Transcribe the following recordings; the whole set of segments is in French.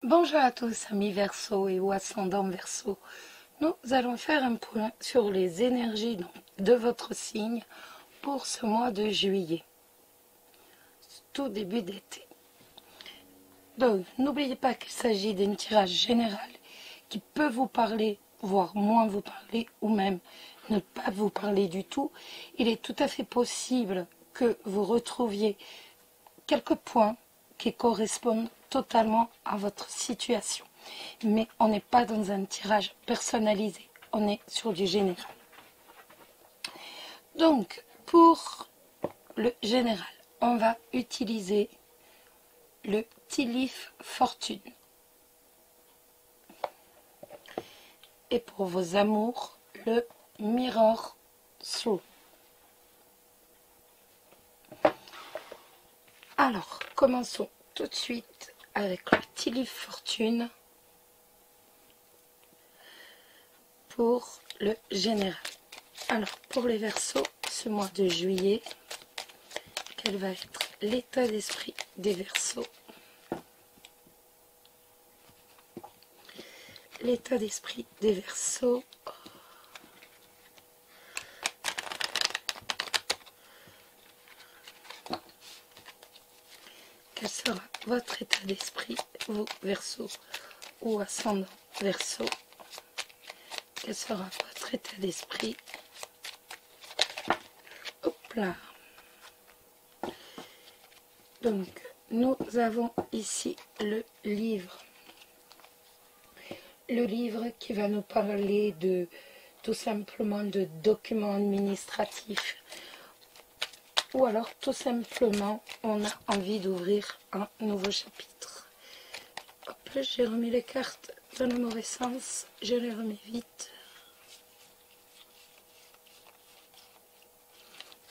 Bonjour à tous, amis Verseau et ou ascendant Verseau. Nous allons faire un point sur les énergies de votre signe pour ce mois de juillet, tout début d'été. Donc, n'oubliez pas qu'il s'agit d'un tirage général qui peut vous parler, voire moins vous parler, ou même ne pas vous parler du tout. Il est tout à fait possible que vous retrouviez quelques points qui correspondent totalement à votre situation. Mais on n'est pas dans un tirage personnalisé, on est sur du général. Donc, pour le général, on va utiliser le Tilif Fortune. Et pour vos amours, le Mirror Through. Alors, commençons tout de suite avec le Tilif Fortune pour le général. Alors, pour les Verseaux, ce mois de juillet, quel va être l'état d'esprit des Verseaux? L'état d'esprit des Verseaux. Quel sera votre état d'esprit, vous Verseaux ou ascendant Verseau? Quel sera votre état d'esprit? Hop là. Donc, nous avons ici le livre. Le livre qui va nous parler de tout simplement de documents administratifs. Ou alors tout simplement on a envie d'ouvrir un nouveau chapitre. Hop là, j'ai remis les cartes dans le mauvais sens. Je les remets vite.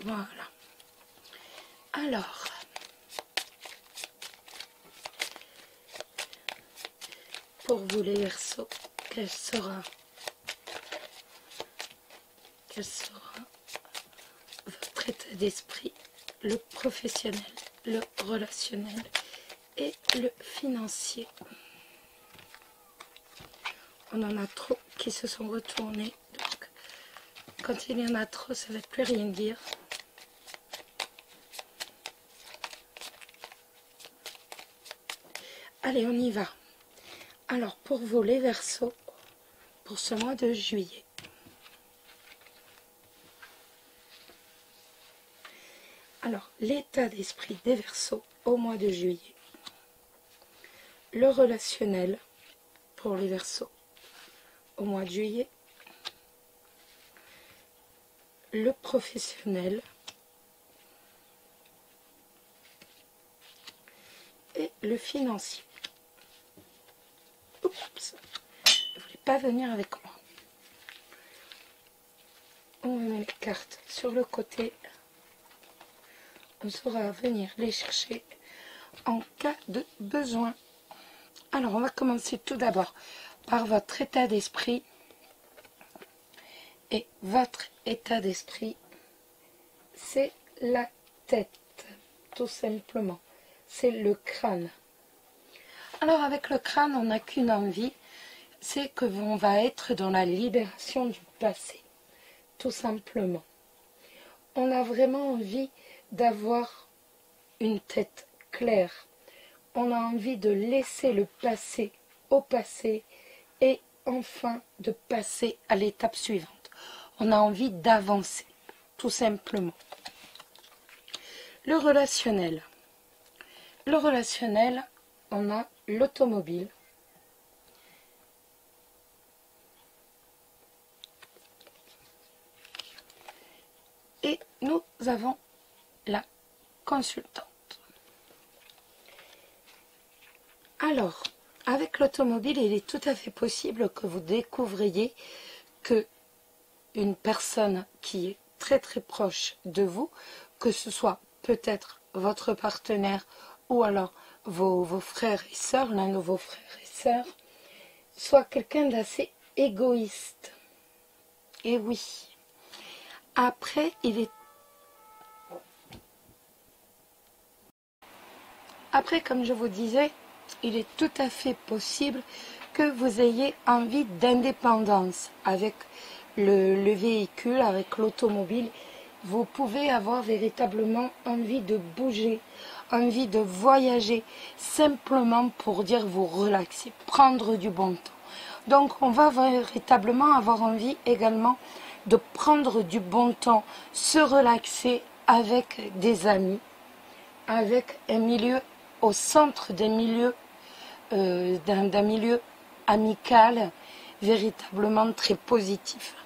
Voilà. Alors, pour vous les Verseaux, quel sera votre état d'esprit, le professionnel, le relationnel et le financier? On en a trop qui se sont retournés, donc quand il y en a trop, ça ne va plus rien dire. Allez, on y va. Alors, pour vous les Verseaux, pour ce mois de juillet, alors, l'état d'esprit des Verseaux au mois de juillet. Le relationnel pour les Verseaux au mois de juillet. Le professionnel. Et le financier. Oups, ne voulez pas venir avec moi. On met les cartes sur le côté. On saura venir les chercher en cas de besoin. Alors, on va commencer tout d'abord par votre état d'esprit. Et votre état d'esprit, c'est la tête, tout simplement. C'est le crâne. Alors, avec le crâne, on n'a qu'une envie, c'est que l'on va être dans la libération du passé, tout simplement. On a vraiment envie d'avoir une tête claire. On a envie de laisser le passé au passé et enfin de passer à l'étape suivante. On a envie d'avancer, tout simplement. Le relationnel. Le relationnel, on a l'automobile. Et nous avons la consultante. Alors, avec l'automobile, il est tout à fait possible que vous découvriez que une personne qui est très très proche de vous, que ce soit peut-être votre partenaire ou alors vos frères et sœurs, l'un de vos frères et sœurs, soit quelqu'un d'assez égoïste. Et oui. Après, comme je vous disais, il est tout à fait possible que vous ayez envie d'indépendance avec le véhicule, avec l'automobile. Vous pouvez avoir véritablement envie de bouger, envie de voyager, simplement pour dire vous relaxer, prendre du bon temps. Donc on va véritablement avoir envie également de prendre du bon temps, se relaxer avec des amis, avec un milieu au centre des milieux, d'un milieu amical, véritablement très positif.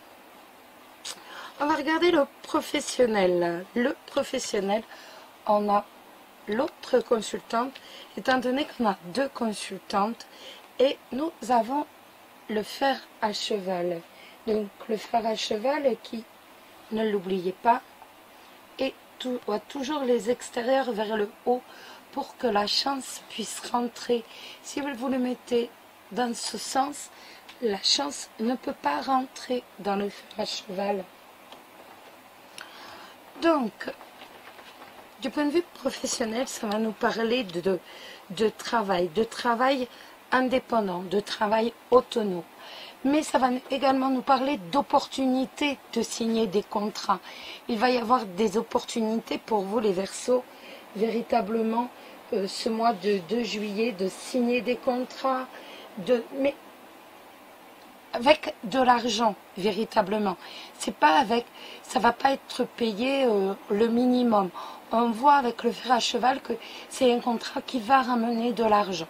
On va regarder le professionnel. Le professionnel, on a l'autre consultante, étant donné qu'on a deux consultantes, et nous avons le fer à cheval. Donc le fer à cheval qui, ne l'oubliez pas, a toujours les extérieurs vers le haut pour que la chance puisse rentrer. Si vous le mettez dans ce sens, la chance ne peut pas rentrer dans le fer à cheval. Donc, du point de vue professionnel, ça va nous parler de travail indépendant, de travail autonome. Mais ça va également nous parler d'opportunités de signer des contrats. Il va y avoir des opportunités pour vous les Verseaux, véritablement ce mois de 2 juillet, de signer des contrats, mais avec de l'argent, véritablement. C'est pas avec, ça va pas être payé le minimum. On voit avec le fer à cheval que c'est un contrat qui va ramener de l'argent.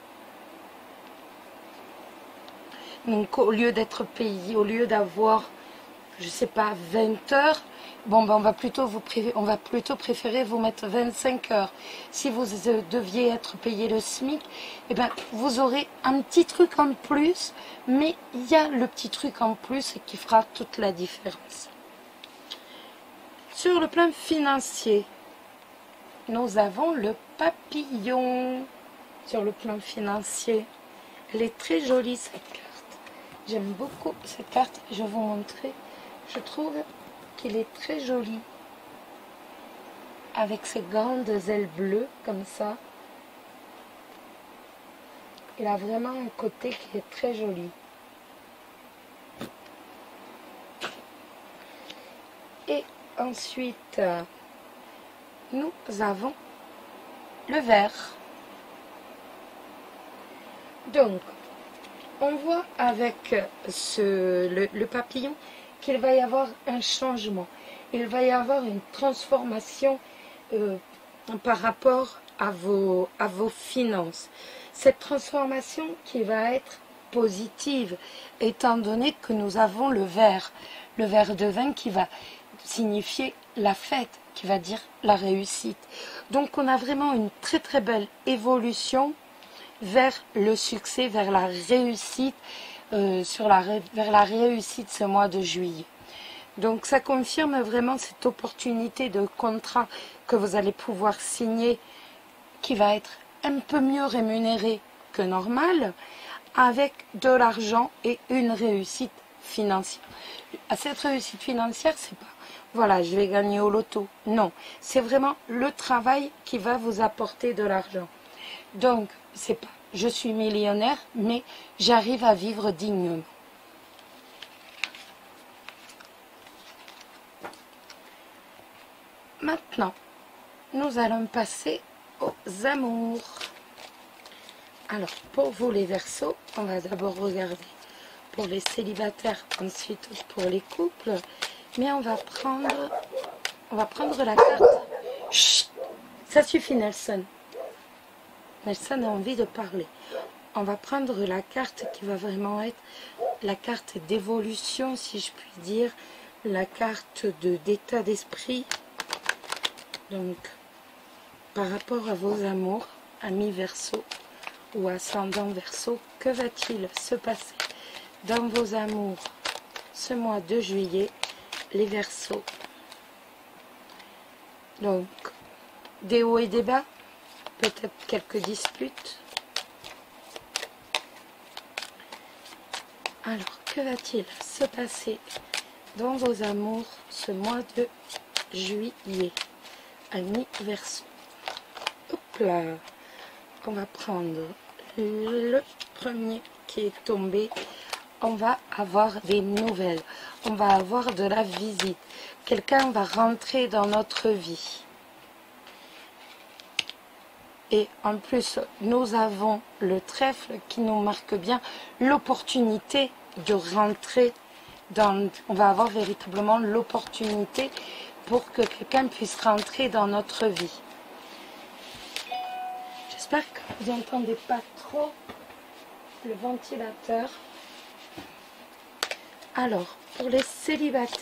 Donc au lieu d'être payé, au lieu d'avoir, je sais pas, 20 heures, bon ben on va plutôt préférer vous mettre 25 heures. Si vous deviez être payé le SMIC, eh ben vous aurez un petit truc en plus, mais il y a le petit truc en plus qui fera toute la différence. Sur le plan financier, nous avons le papillon. Sur le plan financier, elle est très jolie cette carte. J'aime beaucoup cette carte, je vais vous montrer. Je trouve qu'il est très joli. Avec ses grandes ailes bleues, comme ça. Il a vraiment un côté qui est très joli. Et ensuite, nous avons le vert. Donc, on voit avec le papillon qu'il va y avoir un changement. Il va y avoir une transformation par rapport à vos finances. Cette transformation qui va être positive, étant donné que nous avons le verre de vin qui va signifier la fête, qui va dire la réussite. Donc on a vraiment une très très belle évolution vers le succès, vers la réussite, vers la réussite ce mois de juillet. Donc ça confirme vraiment cette opportunité de contrat que vous allez pouvoir signer, qui va être un peu mieux rémunéré que normal, avec de l'argent et une réussite financière. À cette réussite financière, c'est pas voilà, je vais gagner au loto. Non, c'est vraiment le travail qui va vous apporter de l'argent. Donc, c'est pas je suis millionnaire, mais j'arrive à vivre dignement. Maintenant, nous allons passer aux amours. Alors, pour vous les Verseaux, on va d'abord regarder pour les célibataires, ensuite pour les couples. Mais on va prendre la carte. Chut, ça suffit Nelson. Nelson a envie de parler. On va prendre la carte qui va vraiment être la carte d'évolution, si je puis dire, la carte d'état d'esprit. Donc, par rapport à vos amours, amis Verseaux ou ascendant Verseau, que va-t-il se passer dans vos amours ce mois de juillet, les Verseaux? Donc, des hauts et des bas, peut-être quelques disputes. Alors, que va-t-il se passer dans vos amours ce mois de juillet, amis Verseaux? Hop là, on va prendre le premier qui est tombé, on va avoir des nouvelles, on va avoir de la visite, quelqu'un va rentrer dans notre vie. Et en plus, nous avons le trèfle qui nous marque bien l'opportunité de rentrer dans... On va avoir véritablement l'opportunité pour que quelqu'un puisse rentrer dans notre vie. J'espère que vous n'entendez pas trop le ventilateur. Alors, pour les célibataires,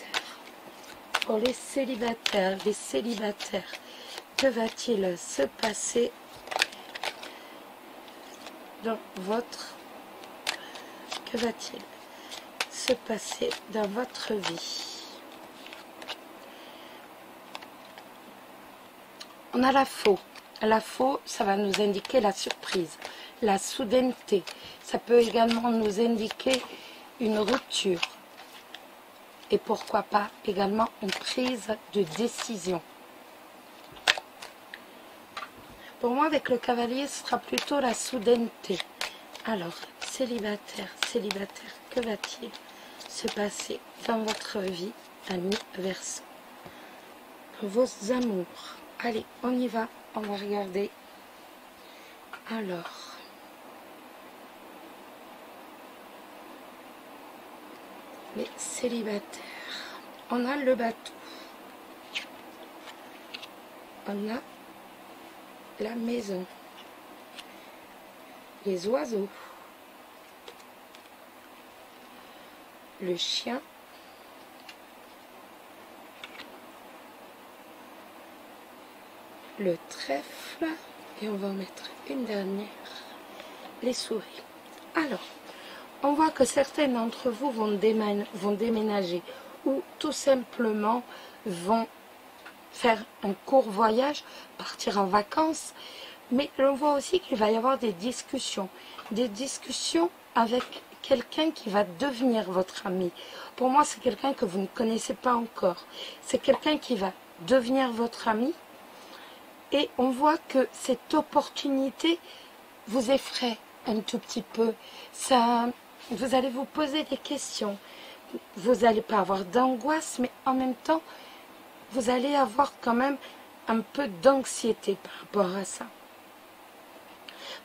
que va-t-il se passer dans votre... Que va-t-il se passer dans votre vie? On a la faux. La faux, ça va nous indiquer la surprise, la soudaineté. Ça peut également nous indiquer une rupture. Et pourquoi pas également une prise de décision. Pour moi, avec le cavalier, ce sera plutôt la soudaineté. Alors, célibataire, que va-t-il se passer dans votre vie, amis Verseau? Vos amours. Allez, on y va, on va regarder. Alors, les célibataires. On a le bateau. On a la maison. Les oiseaux. Le chien. Le trèfle. Et on va en mettre une dernière. Les souris. Alors, on voit que certains d'entre vous vont déménager ou tout simplement vont faire un court voyage, partir en vacances. Mais on voit aussi qu'il va y avoir des discussions avec quelqu'un qui va devenir votre ami. Pour moi, c'est quelqu'un que vous ne connaissez pas encore. C'est quelqu'un qui va devenir votre ami. Et on voit que cette opportunité vous effraie un tout petit peu. Ça, vous allez vous poser des questions. Vous n'allez pas avoir d'angoisse, mais en même temps, vous allez avoir quand même un peu d'anxiété par rapport à ça.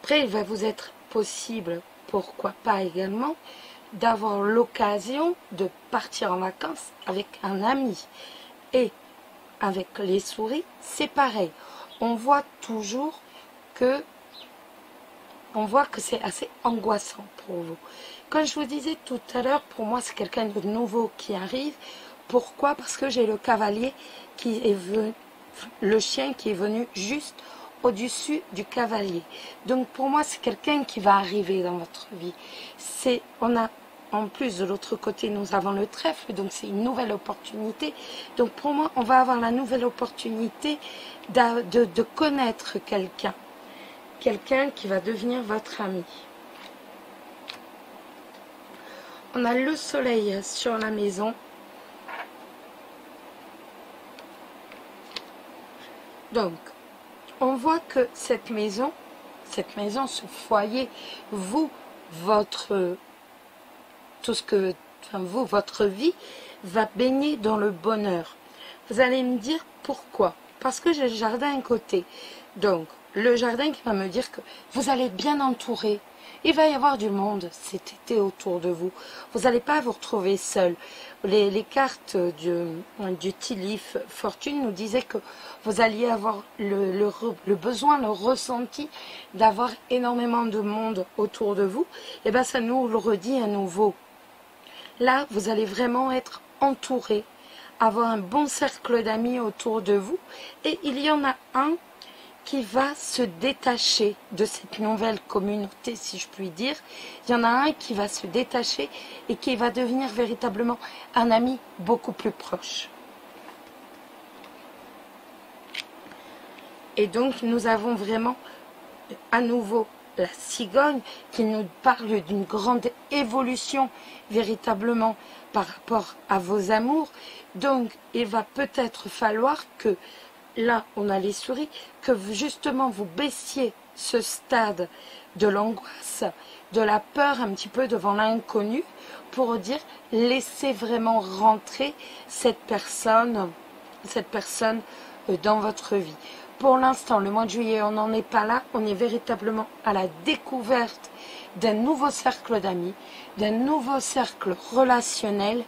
Après, il va vous être possible, pourquoi pas également, d'avoir l'occasion de partir en vacances avec un ami. Et avec les souris, c'est pareil. On voit toujours que c'est assez angoissant pour vous. Comme je vous disais tout à l'heure, pour moi, c'est quelqu'un de nouveau qui arrive. Pourquoi? Parce que j'ai le cavalier qui est venu, le chien qui est venu juste au-dessus du cavalier. Donc pour moi, c'est quelqu'un qui va arriver dans votre vie. On a en plus de l'autre côté, nous avons le trèfle, donc c'est une nouvelle opportunité. Donc pour moi, on va avoir la nouvelle opportunité de connaître quelqu'un. Quelqu'un qui va devenir votre ami. On a le soleil sur la maison. Donc, on voit que cette maison, ce foyer, votre vie va baigner dans le bonheur. Vous allez me dire pourquoi? Parce que j'ai le jardin à côté. Donc, le jardin qui va me dire que vous allez être bien entouré. Il va y avoir du monde cet été autour de vous. Vous n'allez pas vous retrouver seul. Les cartes du Tilif Fortune nous disaient que vous alliez avoir le besoin, le ressenti d'avoir énormément de monde autour de vous. Et bien ça nous le redit à nouveau. Là, vous allez vraiment être entouré, avoir un bon cercle d'amis autour de vous. Et il y en a un qui va se détacher de cette nouvelle communauté, si je puis dire. Il y en a un qui va se détacher et qui va devenir véritablement un ami beaucoup plus proche. Et donc, nous avons vraiment à nouveau la cigogne qui nous parle d'une grande évolution véritablement par rapport à vos amours. Donc, il va peut-être falloir que là, on a les souris, que justement vous baissiez ce stade de l'angoisse, de la peur un petit peu devant l'inconnu, pour dire laissez vraiment rentrer cette personne dans votre vie. Pour l'instant, le mois de juillet, on n'en est pas là, on est véritablement à la découverte d'un nouveau cercle d'amis, d'un nouveau cercle relationnel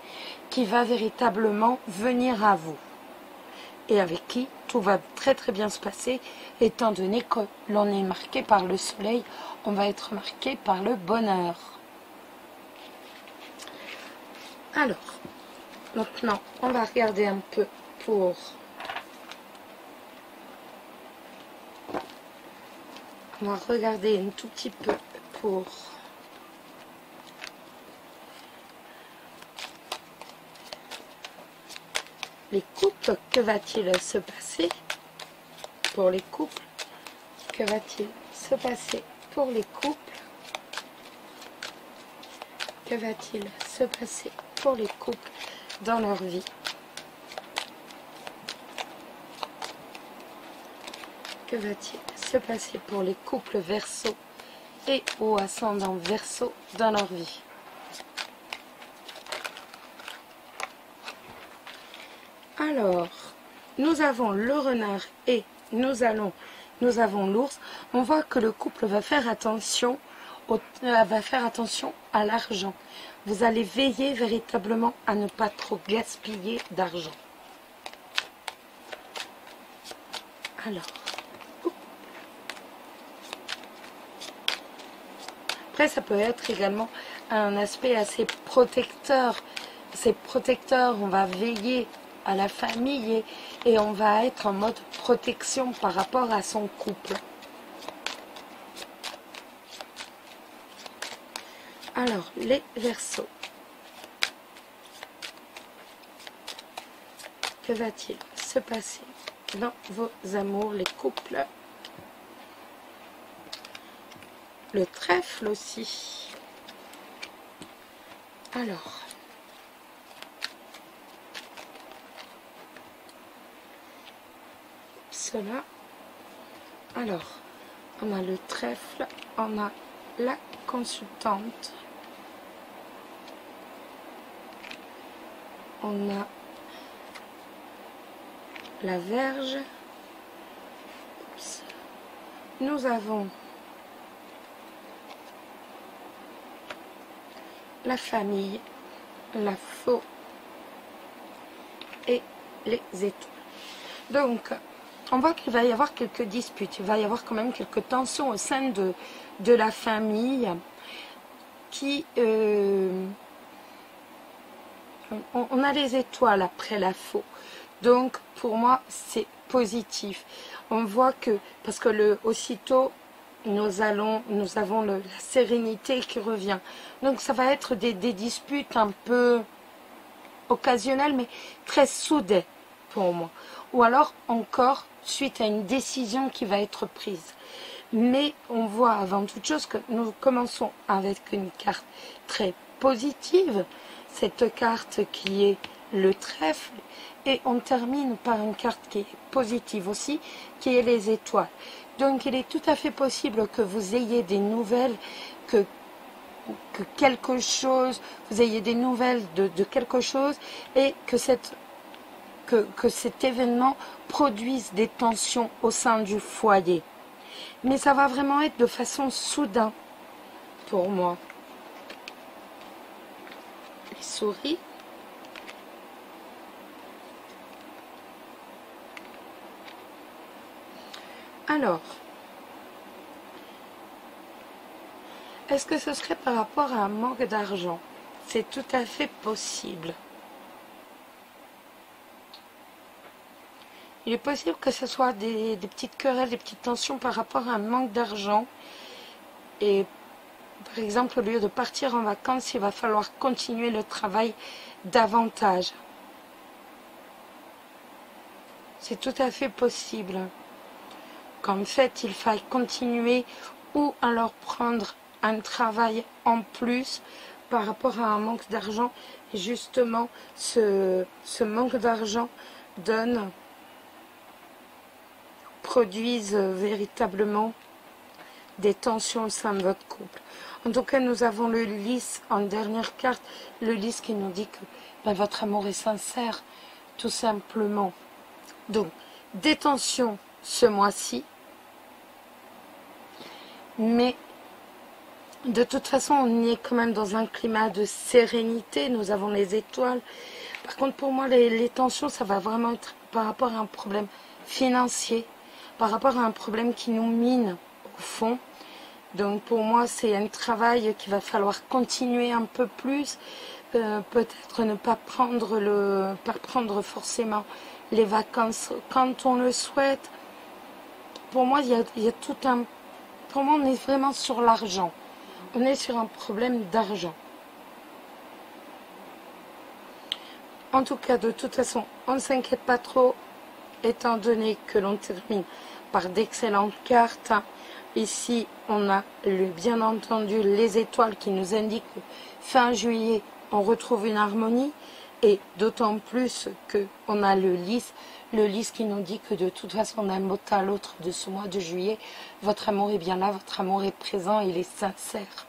qui va véritablement venir à vous et avec qui tout va très très bien se passer, étant donné que l'on est marqué par le soleil, on va être marqué par le bonheur. Alors, maintenant, on va regarder un peu pour on va regarder un tout petit peu pour les couples. Que va-t-il se passer pour les couples? Que va-t-il se passer pour les couples? Que va-t-il se passer pour les couples dans leur vie? Que va-t-il se passer pour les couples Verseau et ou ascendant Verseau dans leur vie? Alors, nous avons le renard et nous avons l'ours. On voit que le couple va faire attention à l'argent. Vous allez veiller véritablement à ne pas trop gaspiller d'argent. Alors, après, ça peut être également un aspect assez protecteur. C'est protecteur, on va veiller à la famille et on va être en mode protection par rapport à son couple. Alors, les Verseaux. Que va-t-il se passer dans vos amours, les couples? Le trèfle aussi. Alors, cela. Alors, on a le trèfle, on a la consultante, on a la Vierge. Oups. Nous avons la famille, la faux et les étoiles. Donc, on voit qu'il va y avoir quelques disputes, il va y avoir quand même quelques tensions au sein de la famille qui... on a les étoiles après la faux. Donc, pour moi, c'est positif. On voit que, parce que aussitôt, nous avons la sérénité qui revient. Donc, ça va être des disputes un peu occasionnelles, mais très soudaines pour moi. Ou alors, encore, suite à une décision qui va être prise. Mais on voit avant toute chose que nous commençons avec une carte très positive, cette carte qui est le trèfle, et on termine par une carte qui est positive aussi, qui est les étoiles. Donc il est tout à fait possible que vous ayez des nouvelles, que quelque chose, vous ayez des nouvelles de quelque chose, et que cet événement produise des tensions au sein du foyer. Mais ça va vraiment être de façon soudaine pour moi. Les souris. Alors, est-ce que ce serait par rapport à un manque d'argent? C'est tout à fait possible. Il est possible que ce soit des petites querelles, des petites tensions par rapport à un manque d'argent. Et par exemple, au lieu de partir en vacances, il va falloir continuer le travail davantage. C'est tout à fait possible qu'en fait, il faille continuer ou alors prendre un travail en plus par rapport à un manque d'argent. Et justement, ce manque d'argent produise véritablement des tensions au sein de votre couple. En tout cas, nous avons le lys en dernière carte, le lys qui nous dit que ben, votre amour est sincère, tout simplement. Donc, des tensions ce mois-ci, mais de toute façon, on est quand même dans un climat de sérénité, nous avons les étoiles. Par contre, pour moi, les tensions, ça va vraiment être par rapport à un problème financier, par rapport à un problème qui nous mine au fond. Donc pour moi, c'est un travail qu'il va falloir continuer un peu plus. Peut-être ne pas prendre forcément les vacances quand on le souhaite. Pour moi, il y a tout un... Pour moi, on est vraiment sur l'argent. On est sur un problème d'argent. En tout cas, de toute façon, on ne s'inquiète pas trop, étant donné que l'on termine par d'excellentes cartes. Ici, on a bien entendu les étoiles qui nous indiquent que fin juillet, on retrouve une harmonie. Et d'autant plus qu'on a le lys qui nous dit que de toute façon, d'un bout à l'autre de ce mois de juillet, votre amour est bien là, votre amour est présent, il est sincère.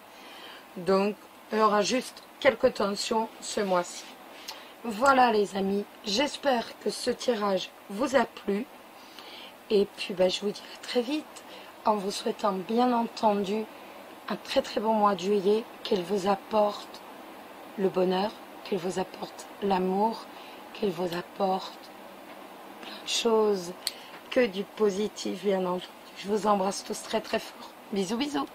Donc, il y aura juste quelques tensions ce mois-ci. Voilà les amis, j'espère que ce tirage vous a plu. Et puis, je vous dis à très vite. En vous souhaitant bien entendu un très très bon mois de juillet, qu'il vous apporte le bonheur, qu'il vous apporte l'amour, qu'il vous apporte plein de choses, que du positif bien entendu. Je vous embrasse tous très très fort. Bisous bisous.